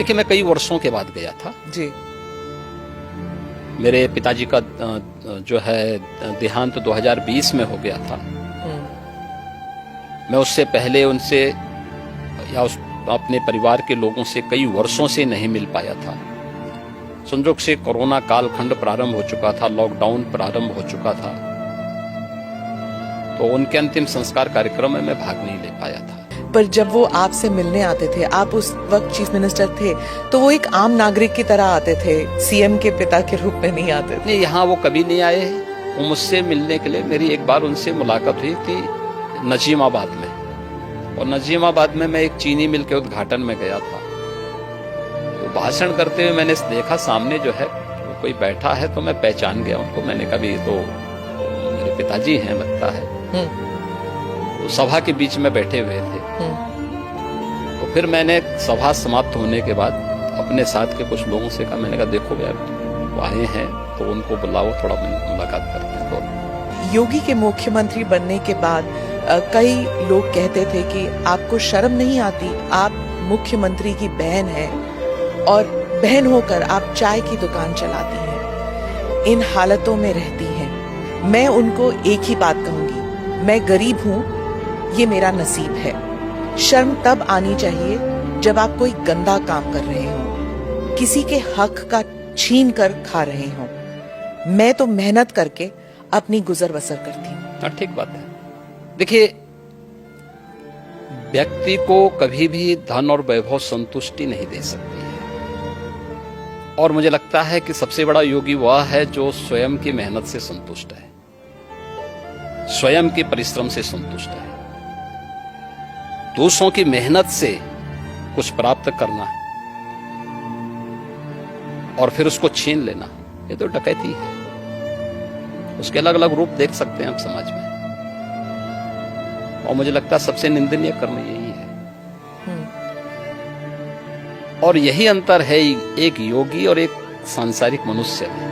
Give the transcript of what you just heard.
देखिए, मैं कई वर्षों के बाद गया था जी। मेरे पिताजी का जो है देहांत 2020 में हो गया था। मैं उससे पहले उनसे या अपने परिवार के लोगों से कई वर्षों से नहीं मिल पाया था। संजोग से कोरोना कालखंड प्रारंभ हो चुका था, लॉकडाउन प्रारंभ हो चुका था, तो उनके अंतिम संस्कार कार्यक्रम में मैं भाग नहीं ले पाया था। पर जब वो आपसे मिलने आते थे, आप उस वक्त चीफ मिनिस्टर थे, तो वो एक आम नागरिक की तरह आते थे, सीएम के पिता के रूप में नहीं आते थे। नहीं, यहाँ वो कभी नहीं आए। वो मुझसे मिलने के लिए, मेरी एक बार उनसे मुलाकात हुई थी नजीमाबाद में, और नजीमाबाद में मैं एक चीनी मिल के उद्घाटन में गया था। तो भाषण करते हुए मैंने देखा सामने जो है कोई बैठा है, तो मैं पहचान गया उनको। मैंने कहा भी तो मेरे पिताजी हैं लगता है। तो सभा के बीच में बैठे हुए थे। तो फिर मैंने सभा समाप्त होने के बाद अपने साथ के कुछ लोगों से कहा, मैंने कहा देखो यार, वो आए हैं तो उनको बुलाओ, थोड़ा मुलाकात करते हैं। तो योगी के मुख्यमंत्री बनने के बाद कई लोग कहते थे कि आपको शर्म नहीं आती, आप मुख्यमंत्री की बहन हैं और बहन होकर आप चाय की दुकान चलाती हैं, इन हालतों में रहती हैं। मैं उनको एक ही बात कहूंगी, मैं गरीब हूं, ये मेरा नसीब है। शर्म तब आनी चाहिए जब आप कोई गंदा काम कर रहे हो, किसी के हक का छीन कर खा रहे हो। मैं तो मेहनत करके अपनी गुजर बसर करती हूँ। ठीक बात है। देखिए, व्यक्ति को कभी भी धन और वैभव संतुष्टि नहीं दे सकती है, और मुझे लगता है कि सबसे बड़ा योगी वह है जो स्वयं की मेहनत से संतुष्ट है, स्वयं के परिश्रम से संतुष्ट है। दूसरों की मेहनत से कुछ प्राप्त करना और फिर उसको छीन लेना, ये तो डकैती है। उसके अलग अलग रूप देख सकते हैं हम समाज में, और मुझे लगता है सबसे निंदनीय कर्म यही है। और यही अंतर है एक योगी और एक सांसारिक मनुष्य में।